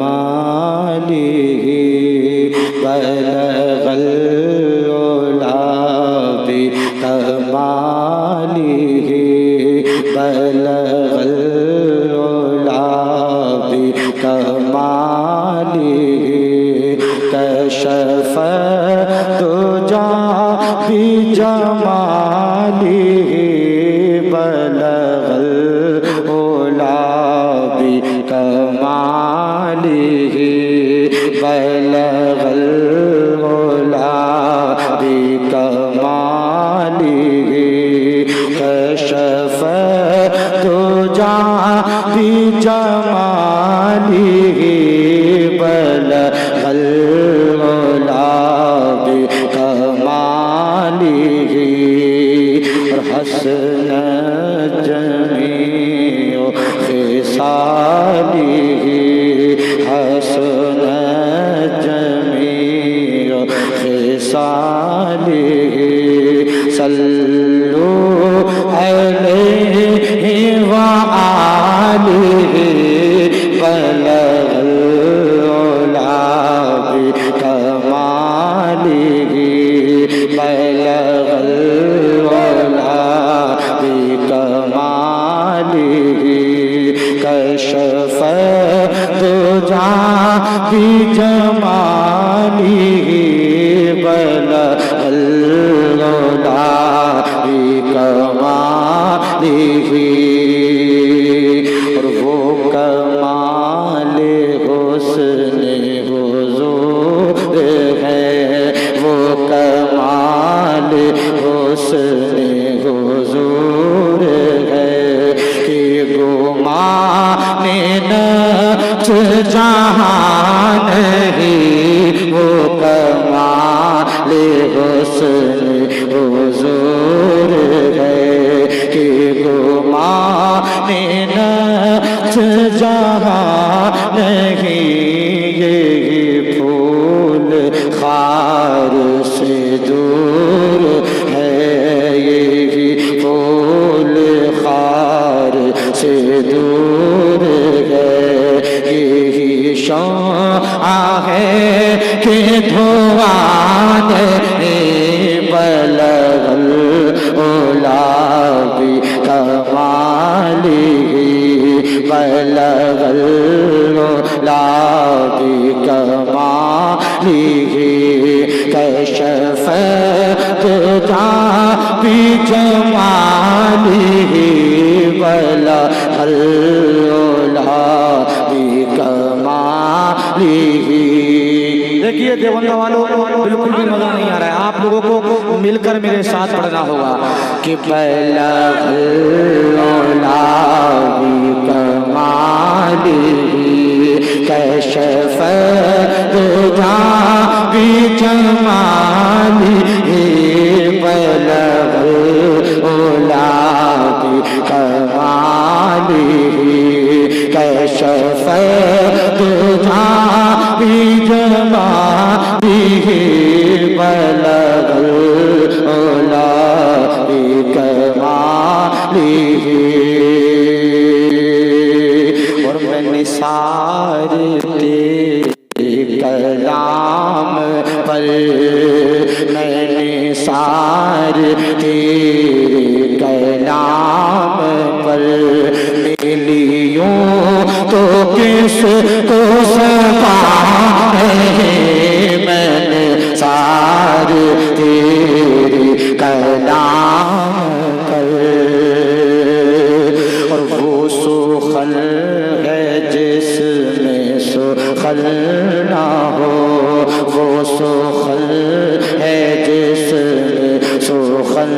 بكماله بلغ العلا بكماله بلغ العلا بكماله كشف الدجى بجماله بلغ العلا بكماله بلغ العلا بكماله كشف الدجى بجماله بلغ العلا بكماله حسن جميع خصاله حسن جميع خصاله صلوا عليه وآله بلغ العلا بكماله بلغ العلا بكماله كشف الدجى بجماله بلغ العلا بكماله اور وہ کمال حسن حضور ہے وہ کمال حسن حضور ہے کہ گمان نفس جہاں نہیں وہ کمال حسن حضور ہے کہ گمان نفس جہاں نہیں یہی پھول خار سے دور ہے یہی پھول خار سے دور ہے یہی شمع ہے کہ دھواں نہیں بلغ العلا بکماله بلغ العلا بکماله كشف الدجى بجماله بلغ العلا بکماله دیکھیے دیوبند والوں بالکل بھی مزہ نہیں آ رہا ہے آپ لوگوں کو مل کر میرے ساتھ پڑھنا ہوگا کہ بلغ العلا بکماله كشف الدجى بجماله بلغ العلا بكماله كشف الدجى بجماله بلغ العلا بكماله اور میں نثار تیرے کلام پر میں نثار تیرے کلام پر ملیوں تو کس کو سپاہے میں نثار تیرے کلام پر اور وہ سخن ہے جس میں سخن نہ ہو وہ سخن ہے جس میں سخن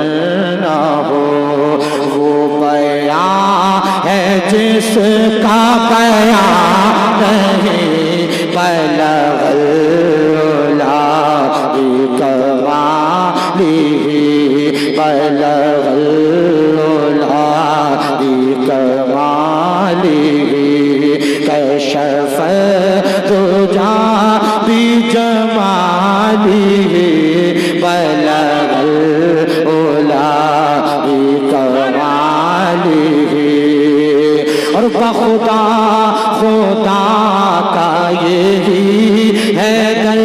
نہ ہو وہ بیان ہے جس کا بیان نہیں بلغ العلا بکماله بلغ العلا بکماله كشف الدجى بجماله بلغ العلا بكماله اور بخدا خدا کا یہی ہے در،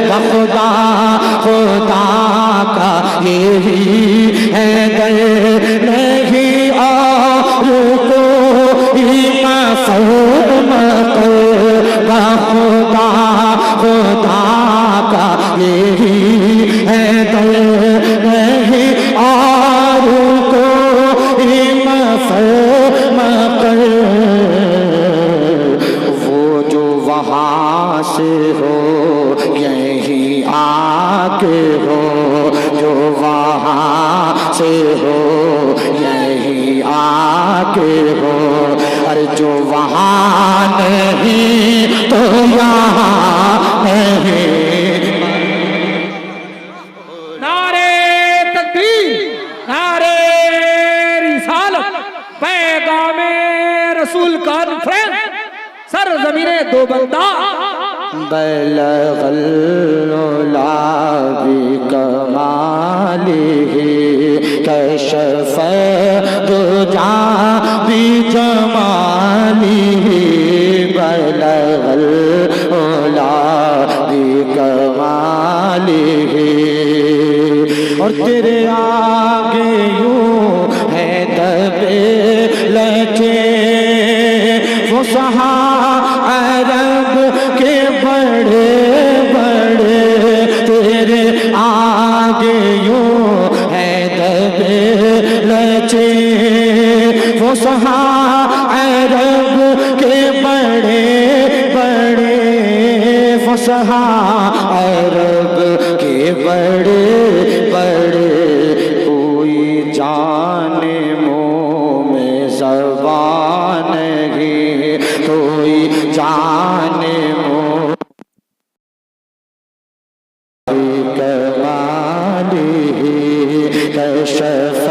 بخدا خدا کا یہی ہے در، نہیں اور کوئی مفہوم کر، بخدا خدا کا یہی ہے در، نہیں اور کوئی مفہوم کر، وہ جو وہاں سے ہو یہیں آ کے ہو، جو وہاں سے ہو یہیں آ کے ہو، اور جو وہاں نہیں تو یہاں نہیں۔ نعرے تکبیر، نعرے رسالت، پیغام رسول کانفرنس، سرزمین دوبندہ، بلغ العلا بکمالہ، کشف الدجا بجمالہ، بلغ العلا بکمالہ، اور تیرے آگے یوں ہے دبے لچے فصحا عرب کے بڑے بڑے، تیرے آگے یوں ہے دبے لچے فصحا عرب کے بڑے بڑے، فصحا عرب کے بڑے بڑے، کوئی جانے منہ میں زبان نہیں، کوئی جانے منہ کمالہ، کشف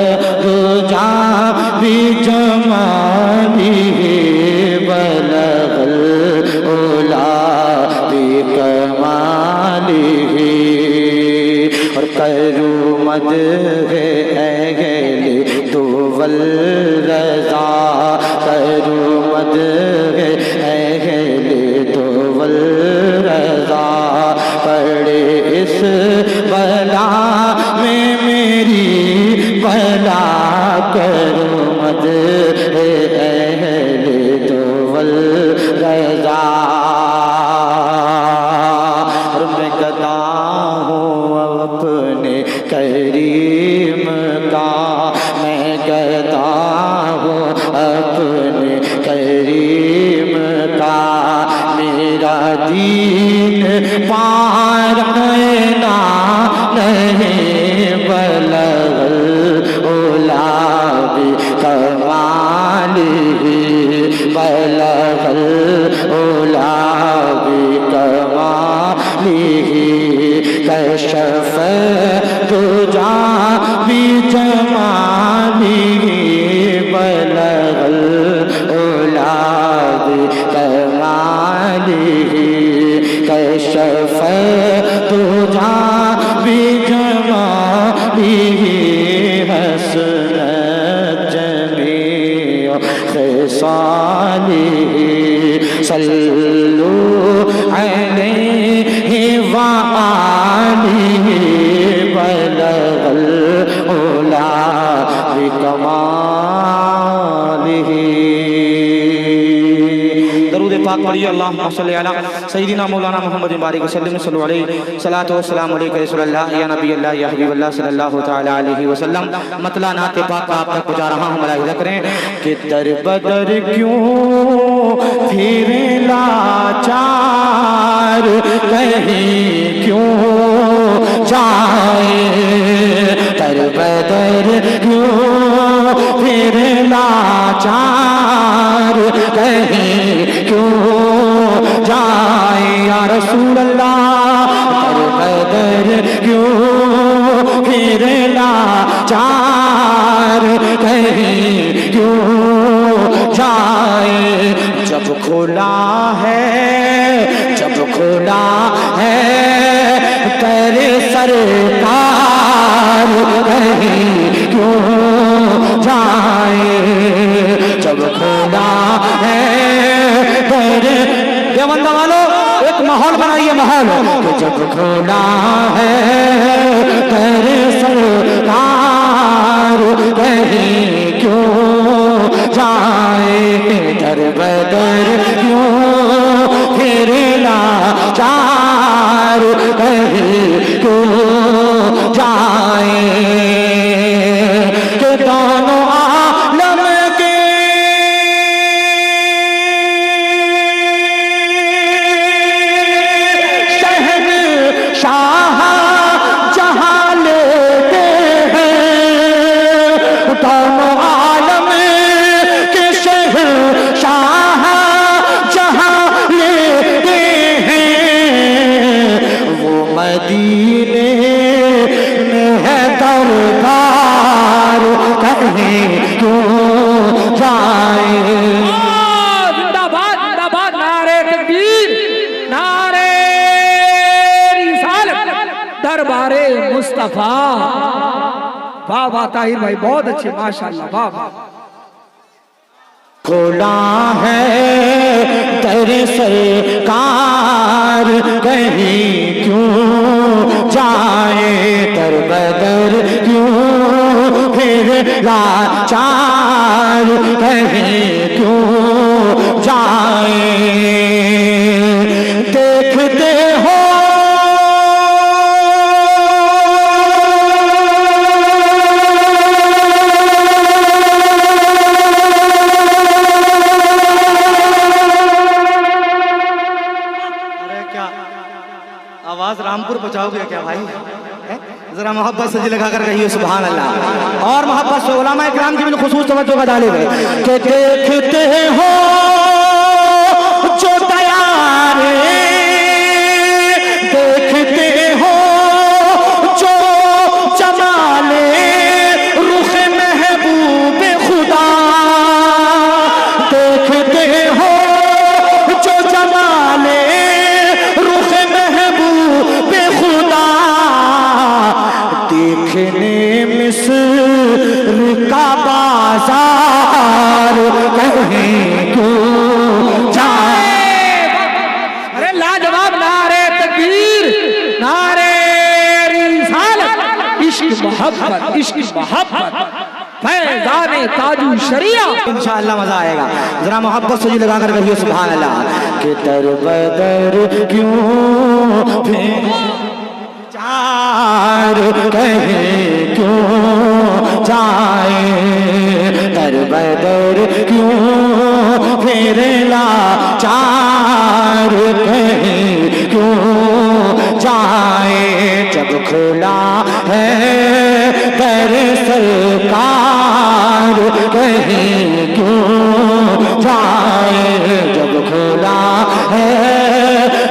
الدجا بجمالہ، بلغ العلا بکمالہ، اور کرو مدح اہل طول رضا، کرو مدح اہل طول رضا، پڑے اس بلا میں میری بلا، کرو مدح اہل طول رضا، اور میں گدا ہوں اپنے کریم کا، میں گدا ہوں اپنے کریم کا، میرا دین پارنا نہیں، بلغ العلا بکمالہ، بلغ العلا بکمالہ، کشف الدجا بجمالہ، بلغ العلا بکمالہ، کشف الدجا بجمالہ، حسنت جمیع خصالہ، صلوا علیہ وآلہ، بلغ العلا بکمالہ۔ درود پاک پڑھیے، اللہم صلی علی سیدنا مولانا محمد بارک وسلم، صلی اللہ علیہ صلاۃ و سلام علیکہ رسول اللہ، یا نبی اللہ، یا حبیب اللہ صلی اللہ تعالی علیہ وسلم۔ مطلع نعت پاک آپ تک پہنچا رہا ہوں، ملاحظہ کریں کہ در بدر کیوں پھر لاچار، کہیں کیوں جائے، در بدر کیوں پھر لاچار، کہیں کیوں جائے یا رسول اللہ، در بدر کیوں پھر لاچار، کہیں کیوں جائے، جب کھلا ہے، جب کھلا ہے تیرے سرکار، کہیں کیوں جائے جب کھولا ہے در دیوبند والو ایک ماحول بنائیے ماحول کہ جب کھولا ہے در سرکار کہیں کیوں جائے در بدر کیوں پھر لاچار کہیں کیوں جائے کہ دونوں عالم کے شہنشاہ جہاں لیتے ہیں دونوں عالم کے شہنشاہ جہاں لیتے ہیں وہ مدینے میں ہے دربار کہیں کیوں جائے زندہ باد نعرہ تکبیر نعرہ رسالت دربار مصطفیٰ واہ واہ طاہر بھائی بہت اچھے ماشاءاللہ واہ واہ کھولا ہے در سرکار کہیں کیوں جائے در بدر کیوں پھر لاچار کہیں کیوں جائے دیکھتے ہو آواز رامپور پہنچاؤ گے کیا بھائی ذرا محبت سے لگا کر رہی ہے سبحان اللہ اور محبت سے علماء اکرام کی بالخصوص توجہ کا طالب ہے کہ دیکھتے ہو جو تیارے دیکھتے ہو جو جمالے رخ محبوب خدا دیکھتے ہو جو جمالے رخ محبوب خدا دیکھنے مصر کا بازار کہیں کیوں جائے ارے لاجواب نعرہ تکبیر نعرہ رسالت عشق محبت فیضان تاجو شریعہ انشاءاللہ مزہ آئے گا ذرا محبت سے لگا کر کہیے سبحان اللہ کہ در بدر کیوں پھر چار کہیں کیوں جائے در بدر کیوں پھر لاچار کہیں کیوں جائے جب کھولا ہے در سرکار کہیں کیوں جائے جب کھولا ہے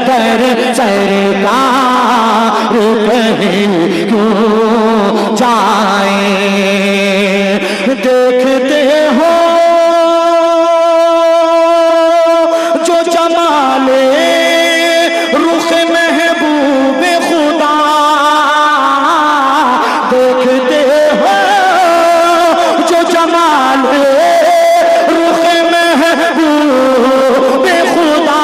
در سرکار کہیں کیوں جائے دیکھتے ہو جو جمالے رخ محبوب خدا دیکھتے ہو جو جمالے رخ محبوب خدا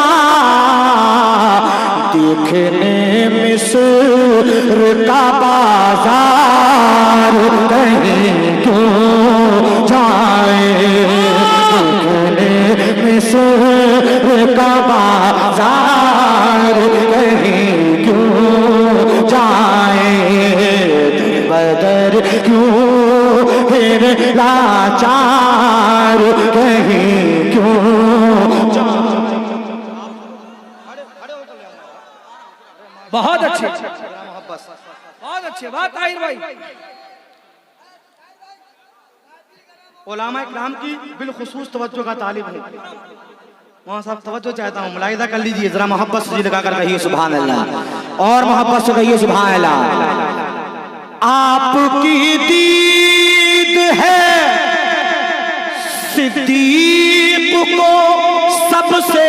دیکھنے مصر کا بازار کہیں کیوں جائے دیکھنے مصر کا بازار کہیں کیوں جائے بدر کیوں پھر لاچار کہیں کیوں بہت اچھے بہت اچھے بات طاہر بھائی علماء اکرام کی بالخصوص توجہ کا طالب ہے وہاں صاحب توجہ چاہتا ہوں ملاحظہ کر لیجئے ذرا محبت سے لگا کر کہیے سبحان اللہ اور محبت سے کہیے سبحان اللہ آپ کی دید ہے صدیق کو سب سے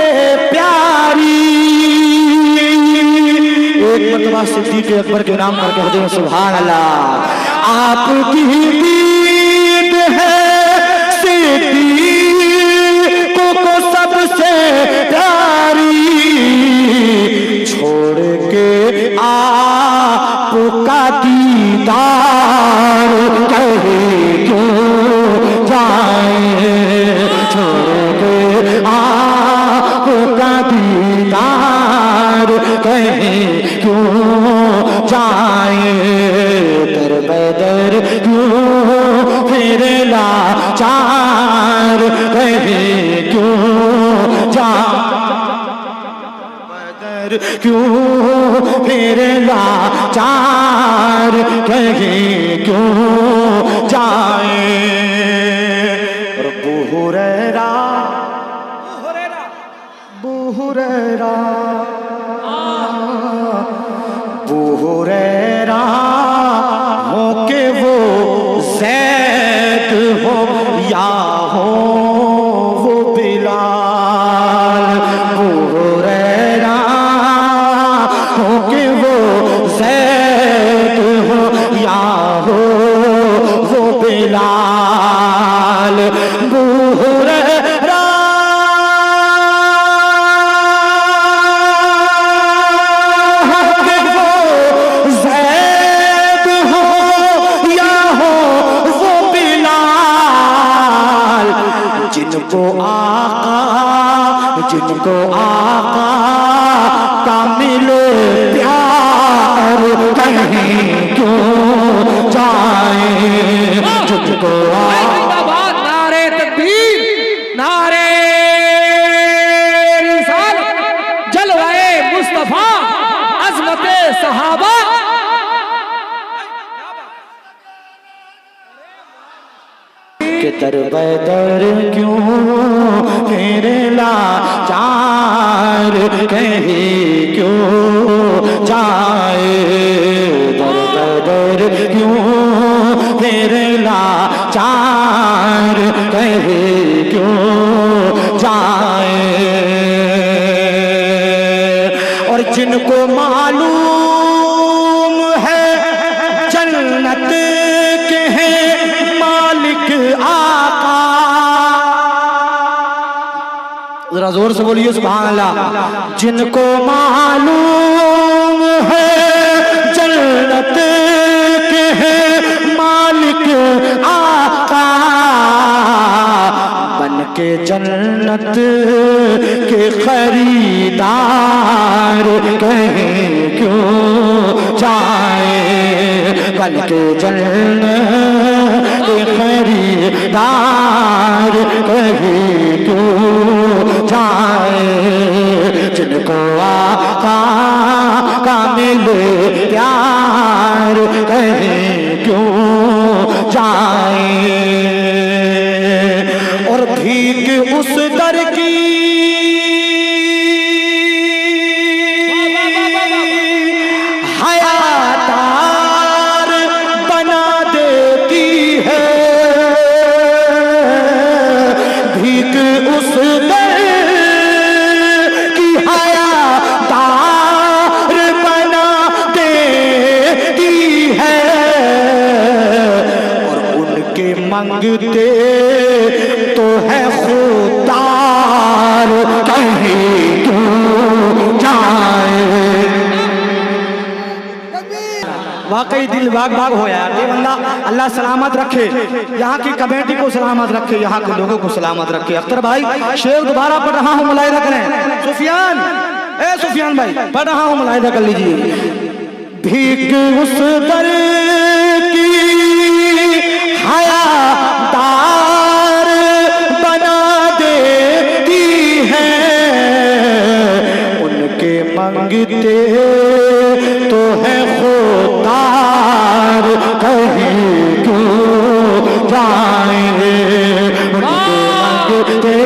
پیاری ایک مرتبہ صدیق اکبر کے نام کر کے سبحان اللہ آپ کی دید ہے کہیں کیوں بدر کیوں پھر لاچار کہیں کیوں جائے ابو ہریرہ ابو ہریرہ ابو ہریرہ ہو کہ وہ زید ہو یا ہو وہ بلال ابو ہریرہ ہو کہ وہ زید ہو یا ہو وہ بلال ابو ہریرہ جن کو آقا کا ملے پیار کہیں کیوں جائیں جن کو آقا نعرے تکبیر نعرے رسالت جلوہ مصطفیٰ عظمت صحابہ کہ در بدر کیوں پھر لاچار کہیں کیوں جائے در بدر کیوں پھر لاچار کہیں کیوں جائے اور جن کو معلوم ہے جنت کے ہیں مالک آقا ذرا زور سے بولیے سبحان اللہ جن کو معلوم ہے جنت کے ہیں مالک آقا بن کے جنت کے خریدار کہیں کیوں جائیں بن کے جنت کے خریدار کہیں کیوں جائیں جن کو آقا کا ملے پیار کہیں کیوں جائیں اور بھیک اس در کی حیاتار بنا دیتی ہے بھیک اس در کی حیاتار بنا دیتی ہے اور ان کے منگتے تو ہے خوددار کہیں کیوں جائے واقعی دل باغ باغ ہو یار یہ بندہ اللہ سلامت رکھے یہاں کی کمیٹی کو سلامت رکھے یہاں کے لوگوں کو سلامت رکھے اختر بھائی شعر دوبارہ پڑھ رہا ہوں ملاحظہ کریں سفیان اے سفیان بھائی پڑھ رہا ہوں ملاحظہ کر لیجئے بھیک اس در کی حیاتار بنا دیتی ہے ان کے منگتے تو ہے خوددار کہیں کیوں جائیں ان کے منگتے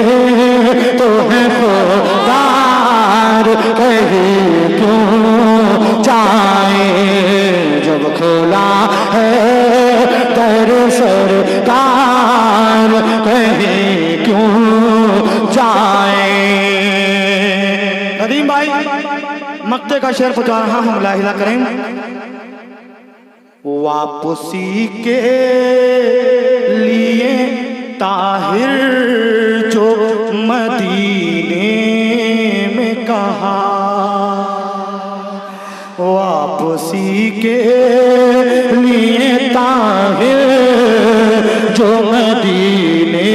تو ہے خوددار کہیں کیوں جائیں جب کھولا ہے در سرکار کہیں کیوں جائیں ندیم بھائی مقطع کا شعر پہنچا رہا ہوں ملاحظہ کریں واپسی کے لیے طاہر جو مدینے میں کہا واپسی کے لیے طاہر جو مدینے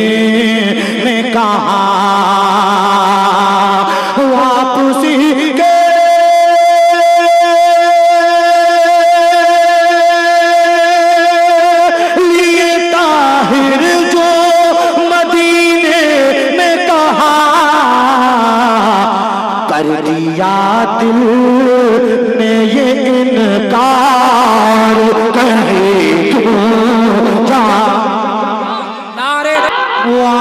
میں کہا واپسی کے لیے طاہر جو مدینے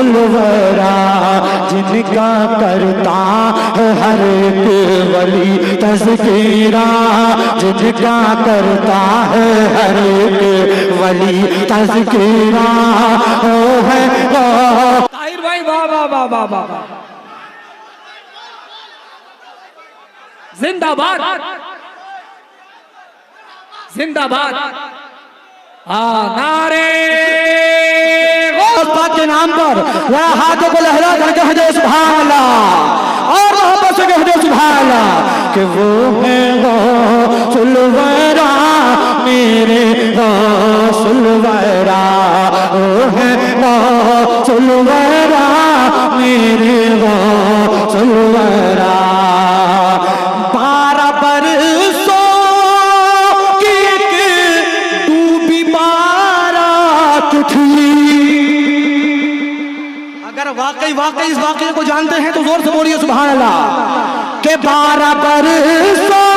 سلورا جن کا کرتا ہے ہر ایک ولی تذکرہ، جن کا کرتا ہے ہر ایک ولی تذکرہ، وہ ہے طاہر بھائی واہ واہ واہ واہ واہ، زندہ باد زندہ باد، نعرے پاک کے نام پر ذرا ہاتھوں کو لہرا کر کہہ دو سبحان اللہ، اور محبت سے کہہ دو سبحان اللہ، کہ وہ ہے غوث الورا میرے غوث الورا، وہ ہے غوث الورا میرے غوث الورا، 12 برسوں کی ایک ڈوبی بارات تھی۔ اگر واقعی اس واقعے کو جانتے ہیں تو زور سے بولیے سبحان اللہ، کہ 12 برسوں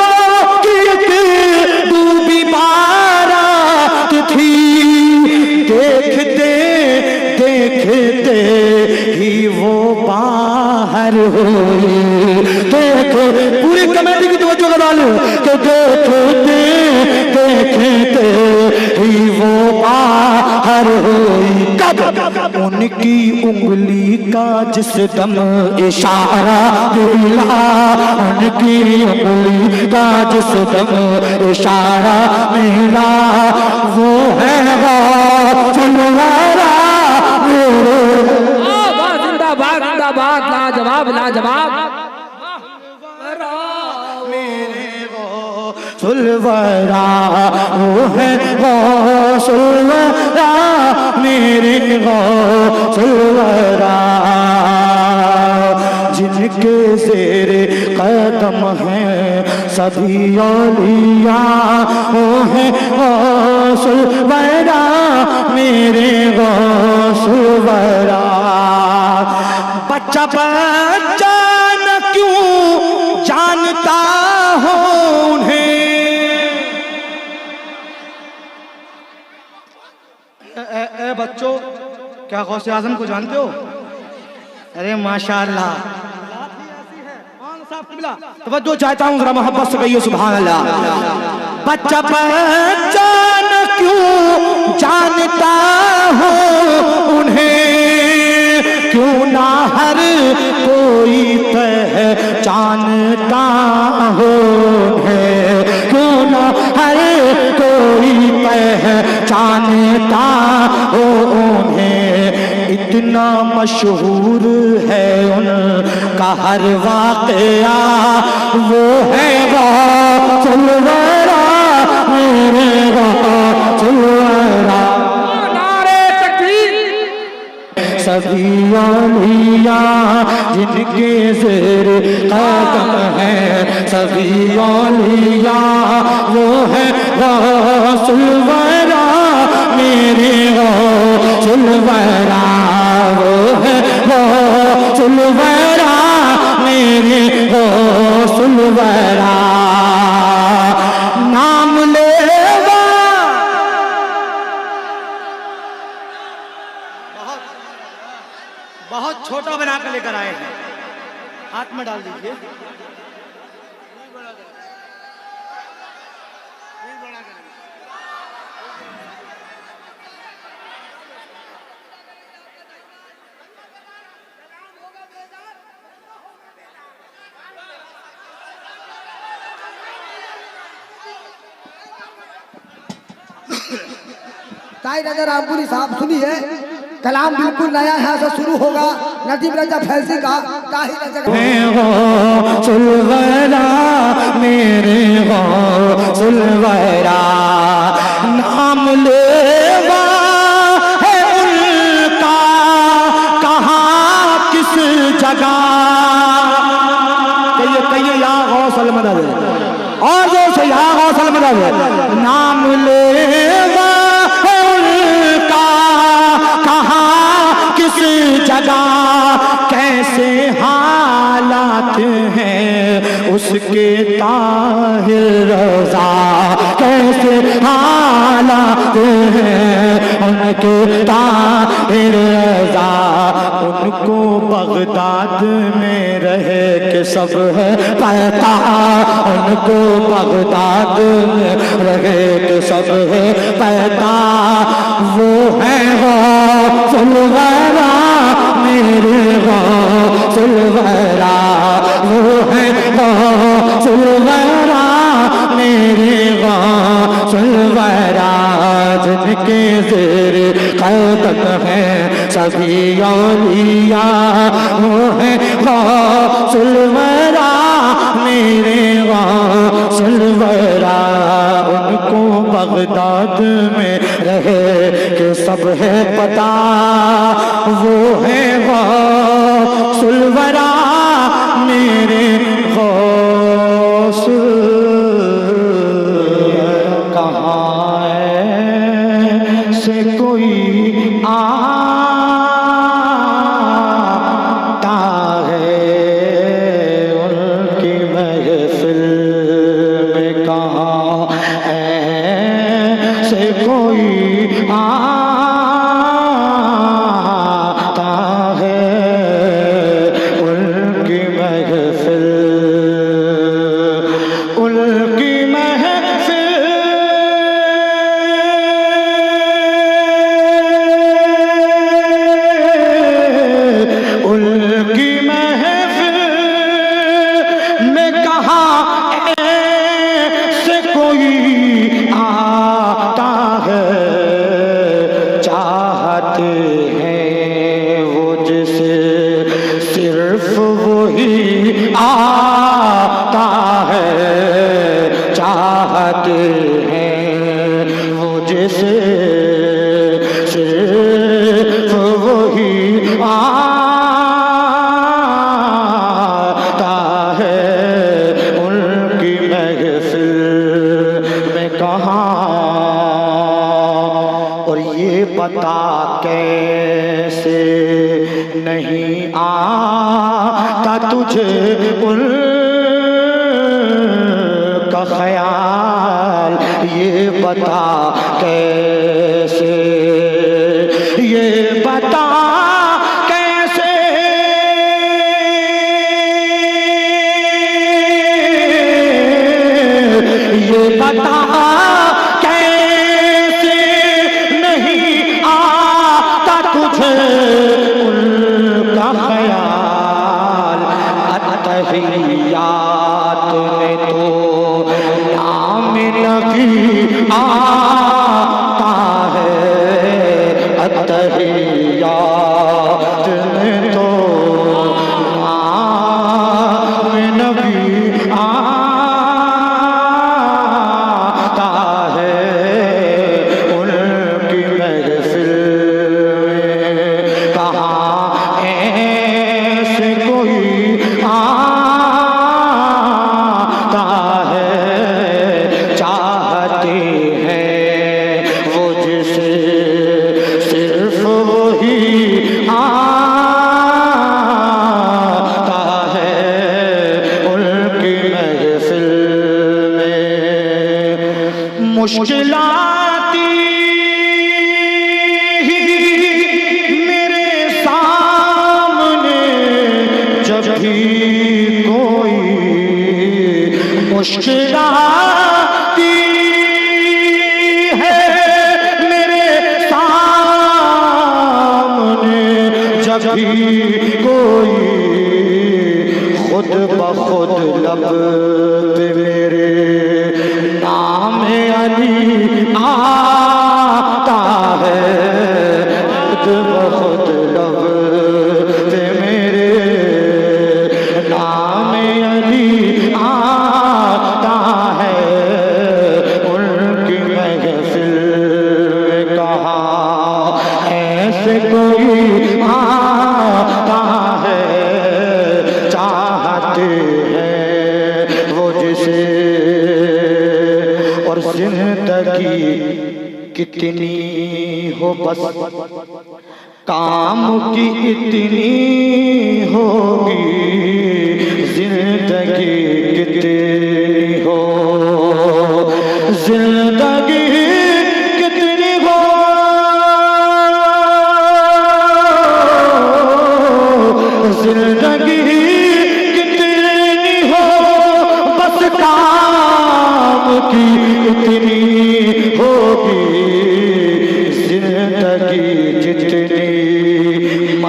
کی ایک ڈوبی بارات تھی، دیکھتے دیکھتے ہی وہ باہر ہوئی، دیکھو پوری کمیٹی کی توجہ لگا لو، کہ دیکھتے دیکھتے ہی وہ باہر ہوئی، کب ان کی انگلی کا جس دم اشارہ ملا، ان کی انگلی کا جس دم اشارہ ملا، وہ ہے غوث الورا زندہ باد زندہ باد، لاجواب لاجواب، میرے غوث الورا، وہ ہے غوث الورا میرے غوث الورا، جن کے زیر قدم ہیں سبھی اولیاء، وہ ہے غوث الورا میرے غوث الورا، بچہ بچہ نہ کیوں جانتا ہو انہیں، اے بچوں کیا غوث اعظم کو جانتے ہو؟ ارے ماشاءاللہ، توجہ چاہتا ہوں ذرا محبت سے کہیے سبحان اللہ، بچہ بچہ نہ کیوں جانتا ہو انہیں، کیوں نہ ہر کوئی پہچانتا ہو انہیں، کیوں نہ ہر کوئی پہچانتا ہو انہیں، اتنا مشہور ہے ان کا ہر واقعہ، وہ ہے غوث الورا میرے غوث الورا، نعرے تکبیر، سبھی اولیاء جن کے زیر قدم ہیں سبھی اولیاء، وہ ہے غوث الورا میرے غوث الورا، وہ ہے غوث الورا میرے غوث الورا، نام لیوا بہت چھوٹا بنا کر لے کر آئے ہیں، ہاتھ میں ڈال دیجئے، طاہر رضا رامپوری صاحب سنیے، کلام بالکل نیا ہے، ایسا شروع ہوگا ندیم رضا فیضی کا، طاہر رضا غوث الورا میرے غوث الورا، نام لیوا ہے ان کا کہاں کس جگہ، کہیے یا غوث المدد، اور جو سے یا غوث المدد، نام لیوا ہے ان کا کہاں کس جگہ، کیسے حالات ہیں اس کے طاہر رضا، کیسے حالات ہیں ان کے طاہر رضا، ان کو بغداد میں رہے کہ سب ہے پتا، ان کو بغداد میں رہے کہ سب ہے پتا، وہ ہے غوث الورا میرے غوث الورا، وہ ہے غوث الورا میرے غوث الورا، جن کے زیر قدم ہے سبھی اولیاء، وہ ہے غوث الورا میرے غوث الورا، ان کو بغداد میں رہے کہ سب ہے پتا، وہ ہے غوث الورا میرے غوث الورا۔ کہاں ایسے کوئی آتا ہے ان کی محفل میں، کہاں ایسے کوئی آتا ہے ان کی محفل، ان کی محفل، ان کی محفل میں کہاں ایسے کوئی آتا ہے، چاہتے ہیں وہ جسے صرف وہی آتا ہے، چاہتے ہیں وہ جسے صرف وہی آتا ہے، ان کی محفل میں کہاں، اور یہ بتا کیسے نہیں آتا تجھے ان کا خیال، یہ بتا کیسے، یہ بتا کیسے، یہ بتا کیسے نہیں آتا تجھے ان کا خیال، اتحیات میں تو نام نبی آتا ہے، اتحیات میں تو نام نبی آتا ہے، ان کی محفل میں کہاں ایسے کوئی آتا ہے، چاہتے ہیں وہ جسے صرف وہی آتا ہے، ان کی محفل میں مشکلات میرے سامنے جب بھی کوئی مشکلات ہے میرے سامنے جب بھی کوئی، خود بخود لب پہ میرے نام علی آتا ہے، خود بخود لب پہ میرے نام علی آتا ہے، ان کی محفل میں کہاں ایسے کوئی آتا ہے، چاہتے ہیں وہ جسے، اور زندگی کتنی ہو بس کام کی اتنی ہوگی، زندگی کتنی ہو، زندگی کتنی ہو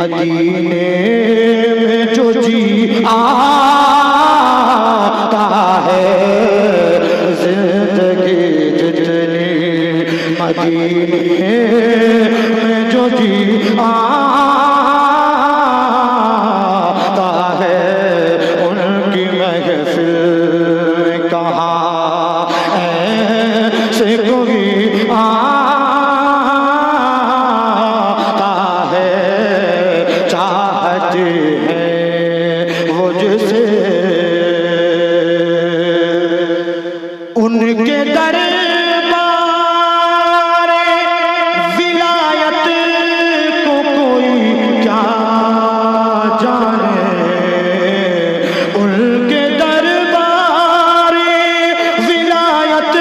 مدینے میں جو جی آتا ہے زندگی جتنی مدینے میں جو جی آتا ہے ان کی محفل میں کہاں ایسے کوئی آتا ہے چاہتے ہیں وہ جسے ان کے دربار ولایت کو کوئی کیا جانے ان کے دربار ولایت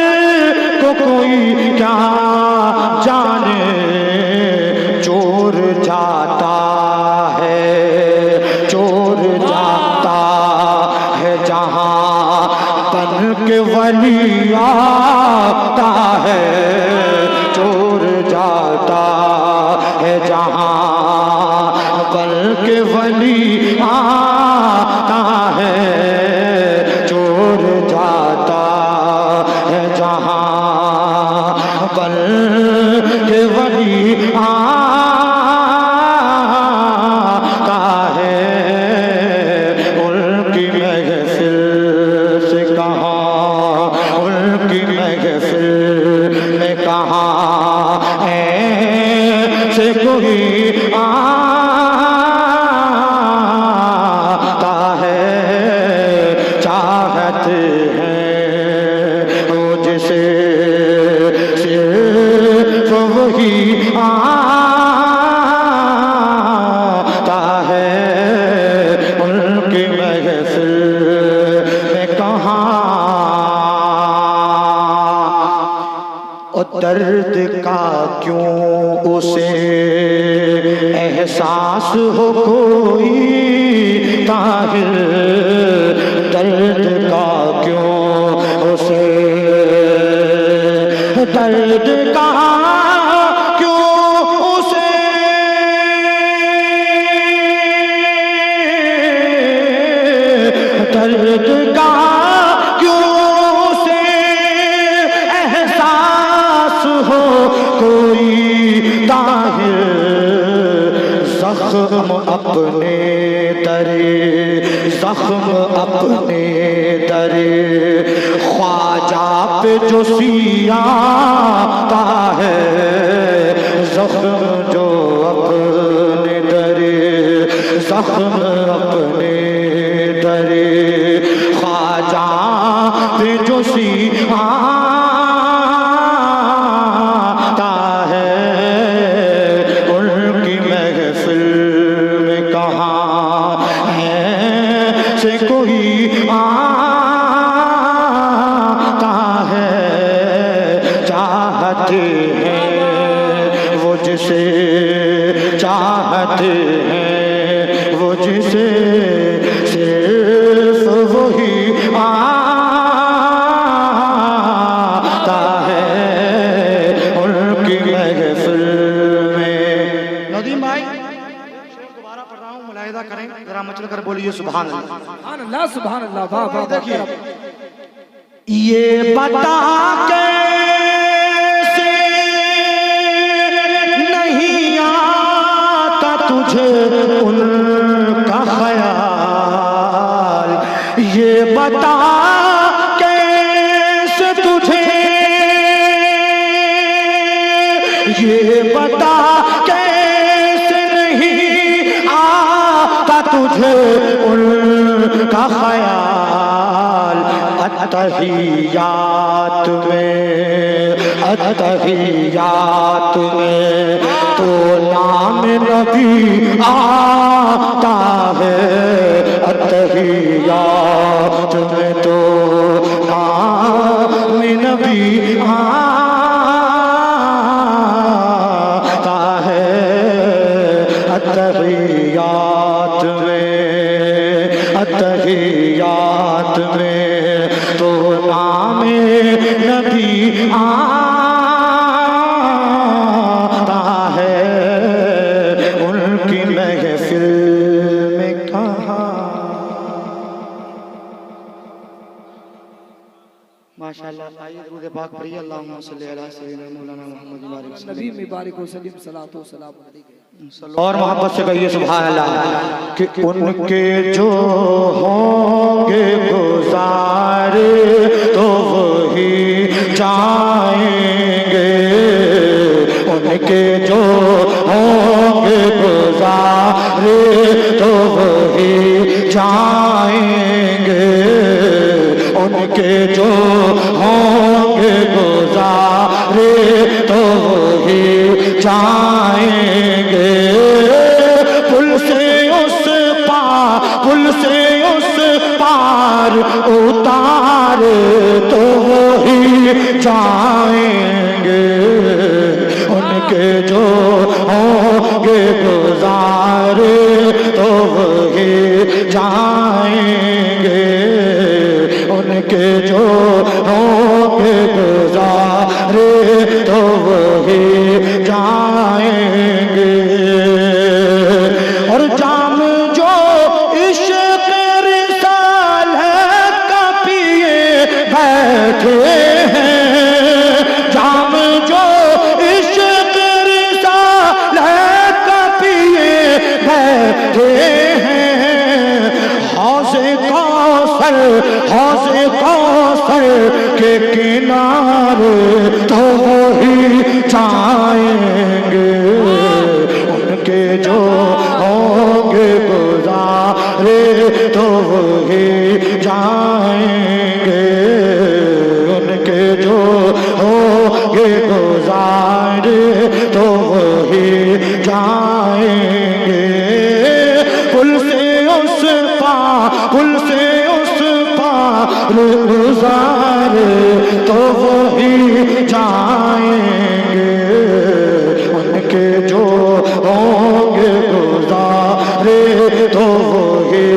کو کوئی کیا جانے چور جاتا ہے جہاں بن کے ولی آتا ہے چور جاتا ہے جہاں بن کے ولی آتا ہے چور جاتا ہے جہاں بن کے ولی آتا ہے ان کی محفل سے کہاں ان کی محفل میں کہاں ایسے کوئی آتا ہے چاہتے ہیں وہ جسے صرف وہی آتا ہے ان کی محفل میں کہاں اور درد کا کیوں اسے احساس ہو کوئی طاہر درد کا کیوں اسے درد کا کیوں اسے درد کا کیوں اسے احساس ہو کوئی طاہر زخم اپنے درے زخم اپنے درے خواجہ پہ جو سیاتا ہے زخم جو اپنے درے زخم اپنے درے خواجہ پہ جو سیاتا ہے ان کی محفل میں کہاں ایسے کوئی آتا ہے چاہتے ہیں وہ جسے چاہتے ہیں وہ جسے صرف وہی آتا ہے ان کی محفل میں ندیم بھائی دوبارہ پڑھ رہا ہوں ملاحظہ کریں ذرا مچل کر بولیے سبحان اللہ سبحان اللہ سبحان اللہ واہ واہ دیکھیے یہ بتا کیسے نہیں آتا تجھے ان کا خیال یہ بتا کیسے تجھے یہ بتا کیسے نہیں آتا تجھے ان کا خیال اتحیات میں تو نام نبی آتا ہے اتحیات میں تو نام نبی آتا ہے اتحیات میں تو نام نبی آتا ہے ان کی محفل ماشاءاللہ آئیے درود پاک پڑھیے اللہم صلی علی سیدنا مولانا محمد بارک نبی مبارک وسلم صلاۃ و سلام علیہ اور محبت سے کہیے سبحان اللہ کہ ان کے جو ہوں گے گزارے تو وہی جائیں گے ان کے جو ہوں گے گزارے تو وہی جائیں گے ان کے جو ہوں گے گزارے تو وہی جائیں گے پل سے اس پار اتارے تو وہی جائیں گے ان کے جو ہوں گے گزارے تو وہی جائیں گے ان کے جو ہوں گے گزارے تو وہی جائیں گے اور جام جو عشق رسالت کا پیے بیٹھے ہیں جام جو عشق رسالت کا پیے بیٹھے ہیں حوض کوثر کے کنارے تو وہی جائیں گے ان کے جو ہوں گے گزارے تو وہی جائیں گے ان کے جو ہوں گے گزارے تو وہی جائیں گے پل سے اس پار گزارے تو وہی جائیں گے ان کے جو ہوں گے گزارے تو وہی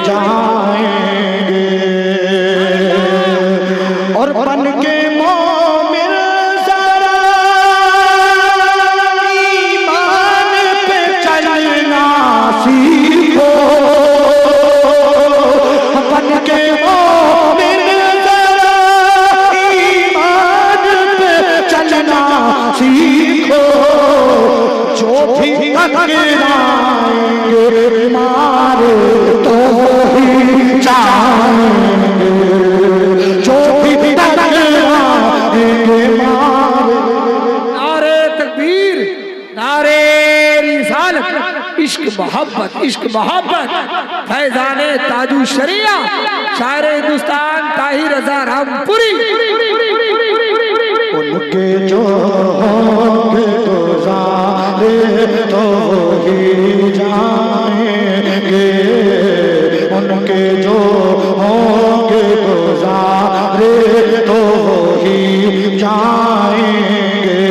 جائیں گے اور بن کے مومن ذرا ایمان پہ چلنا سیکھو بن کے مومن ذرا ایمان پہ چلنا سیکھو جو بھی ٹکرائیں گے مارے تو وہی جائیں گے جو بھی ٹکرائیں گے مارے نعرہ تکبیر نعرہ رسالت عشق محبت فیضان تاج الشریعہ شاعر ہندوستان طاہر رضا رامپوری ان کے جو ہوں گے گزارے تو وہی جائیں گے ان کے جو ہوں گے گزارے تو وہی جائیں گے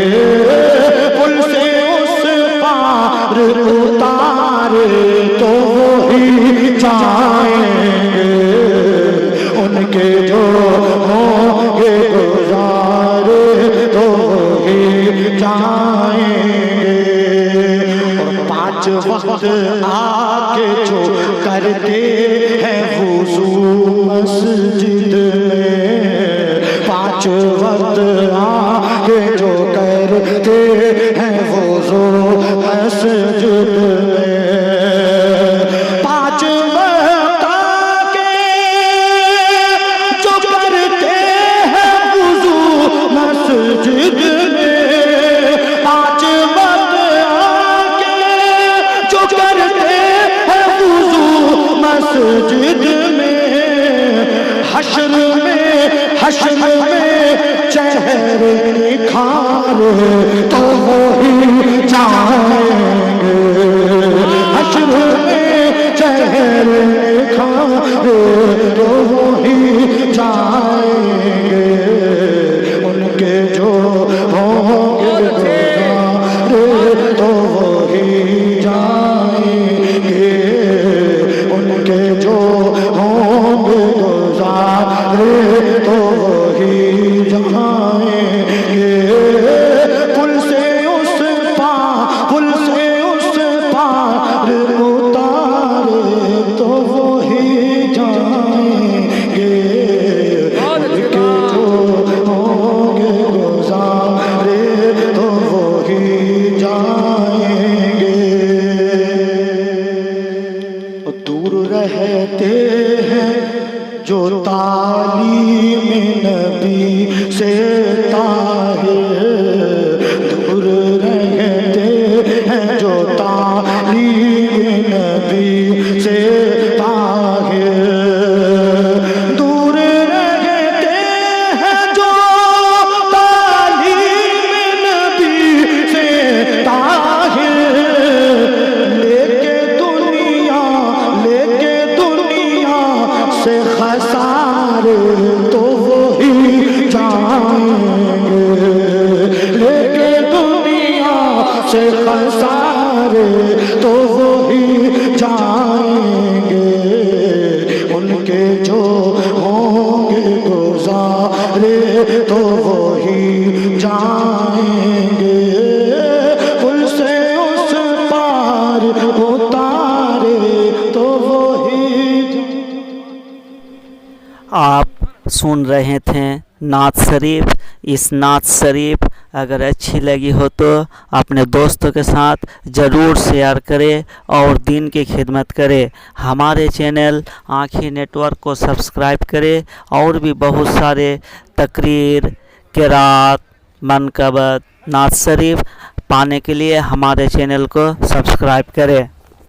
پل سے اس پار اتارے تو وہی جائیں گے ان کے جو ہوں گے گزارے تو وہی جائیں گے اور 5 وقت آ کے جو کرتے ہیں وضو مسجد میں 5 وقت آ کے جو کرتے ہیں وضو مسجد میں 5 وقت آ کے جو کرتے ہیں وضو مسجد میں 5 وقت آ کے جو کرتے ہیں وضو مسجد میں حشر میں چہرے نکھارے تو وہی جائیں گے حشر میں چہرے نکھارے تو وہی جائیں گے ان کے جو ہوں گے گزارے تو وہی جائیں گے ان کے جو ہوں گے گزارے تو وہی جائیں گے پل سے اس پار تو وہی جائیں گے، ان کے جو ہوں گے گزارے تو وہی جائیں گے، پل سے اس پار اتارے تو وہی۔ آپ سن رہے تھے نعت شریف۔ اس نعت شریف اگر اچھی لگی ہو تو اپنے دوستوں کے ساتھ ضرور شیئر کرے اور دین کی خدمت کرے۔ ہمارے چینل آنکھیں نیٹ ورک کو سبسکرائب کرے، اور بھی بہت سارے تقریر، قرات، منقبت، نعت شریف پانے کے لیے ہمارے چینل کو سبسکرائب کرے۔